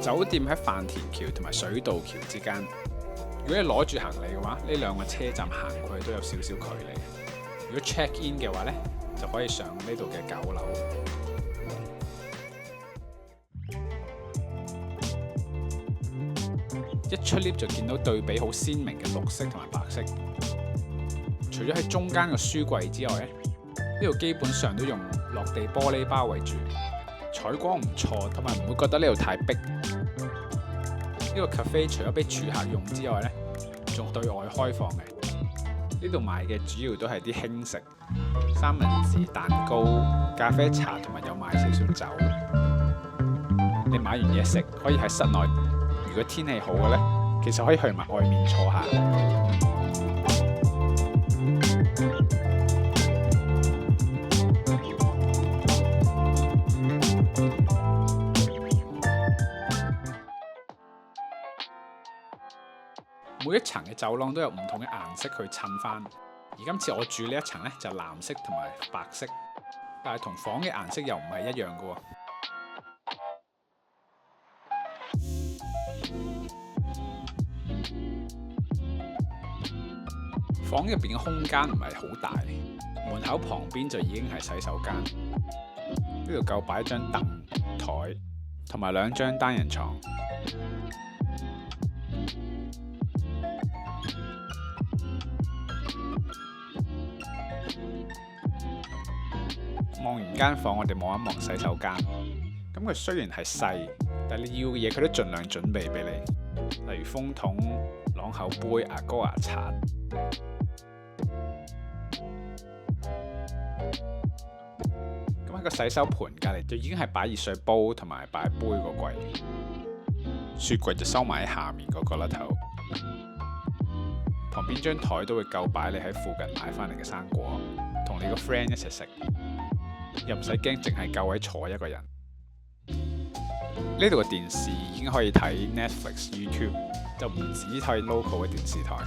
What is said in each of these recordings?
酒店喺飯田橋同埋水道橋之間。如果你攞住行李嘅話，呢兩個車站行過去都有少少距離。如果 check in 嘅話呢，就可以上呢度嘅9樓。一出 lift 就見到對比好鮮明嘅綠色同埋白色。除咗喺中間個書櫃之外咧，呢度基本上都用落地玻璃包圍住，採光唔錯，同埋唔會覺得呢度太逼。呢個 cafe 除咗俾住客用之外呢，仲對外開放嘅。呢度賣嘅主要都係啲輕食，三文治、蛋糕、咖啡茶，同埋有賣少少酒。你買完嘢食可以喺室內，如果天氣好嘅呢，其實可以去埋外面坐下。每一層嘅走廊都有唔同嘅顏色去襯翻，而今次我住呢一層呢，就藍色同埋白色，但係同房嘅顏色又唔係一樣嘅喎。房入邊嘅空間唔係好大，門口旁邊就已經係洗手間，呢度夠擺張凳、台同埋2張單人床。望完間房，我哋望一望洗手間。咁佢雖然係細，但係你要嘅嘢佢都盡量準備俾你，例如風筒、朗口杯、牙膏、牙刷。咁喺個洗手盆隔離就已經係擺熱水煲同埋擺杯個櫃，雪櫃就收埋喺下面嗰個甩頭。旁邊張台都會夠擺你喺附近買翻嚟嘅生果，同你個 friend 一齊食。又唔使驚，淨係夠位坐一個人。呢度嘅電視已經可以睇 Netflix、YouTube， 就唔止睇 local 嘅電視台。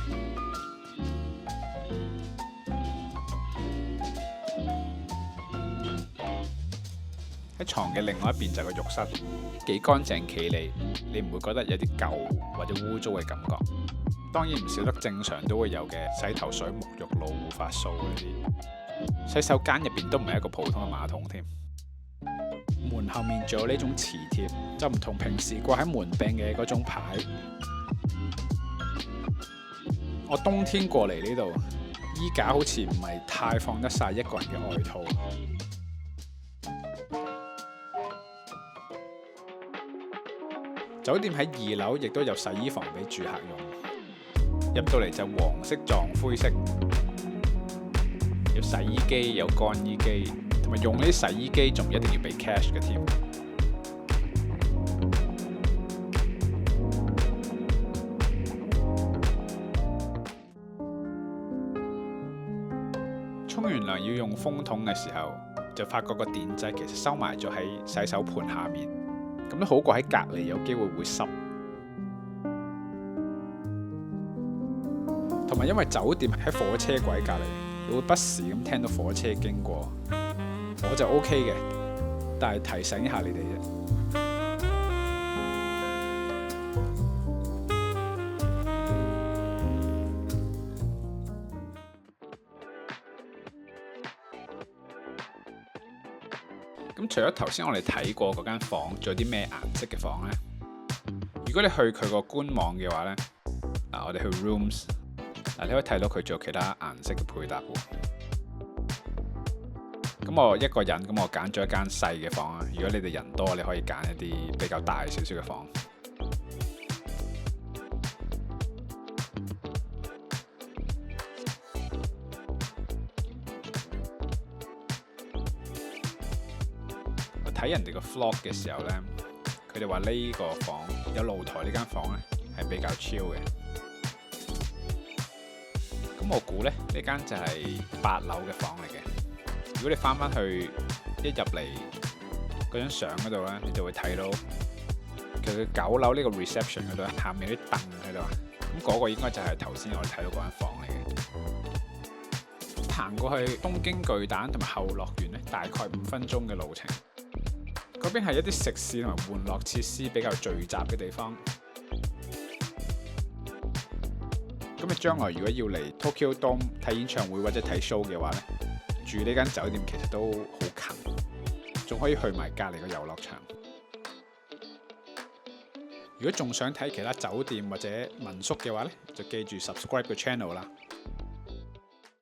喺床嘅另外一邊就係個浴室，幾乾淨企理，你唔會覺得有啲舊或者污糟嘅感覺。當然唔少得正常都會有嘅洗頭水、沐浴露、護髮素嗰啲。洗手間入邊都唔係一個普通嘅馬桶添，門後面仲有呢種磁貼，就唔同平時掛喺門柄嘅嗰種牌。我冬天過嚟呢度，衣架好似唔係太放得晒一個人嘅外套。酒店喺2樓亦都有洗衣房俾住客用，入到嚟就黃色撞灰色。有洗衣機，有乾衣機，同埋用呢啲洗衣機仲一定要俾 cash 嘅添。沖完涼要用風筒嘅時候，就發覺個電掣其實收埋咗喺洗手盆下面，咁都好過喺隔離有機會會濕。同埋因為酒店喺火車軌隔離，你會不時咁聽到火車經過，我就 OK 嘅，但係提醒一下你哋啫。咁除咗頭先我哋睇過嗰間房，仲有啲咩顏色嘅房呢？如果你去佢個官網嘅話呢，我哋去 Rooms。你可以睇到佢仲有其他顏色嘅配搭喎。咁我一個人，咁我揀咗一間細嘅房啊。如果你哋人多，你可以揀一啲比較大少少嘅房。我睇人哋個 vlog 嘅時候呢，佢哋話呢個房有露台呢間房呢係比較 chill 嘅。咁我估呢間就係8樓嘅房嚟嘅。如果你翻去一入嚟嗰張相嗰度呢，你就會睇到佢9樓呢個 reception 嗰度，下面有啲凳喺度。咁嗰個應該就係頭先我哋睇到嗰間房嚟嘅。行過去東京巨蛋同埋後樂園呢，大概5分鐘嘅路程。嗰邊係一啲食肆同埋玩樂設施比較聚集嘅地方。咁你將來如果要嚟 Tokyo Dome 睇演唱會或者睇 show 嘅話呢，住呢間酒店其實都好近，仲可以去埋隔離個遊樂場。如果仲想睇其他酒店或者民宿嘅話呢，就記住 subscribe 個 channel 啦。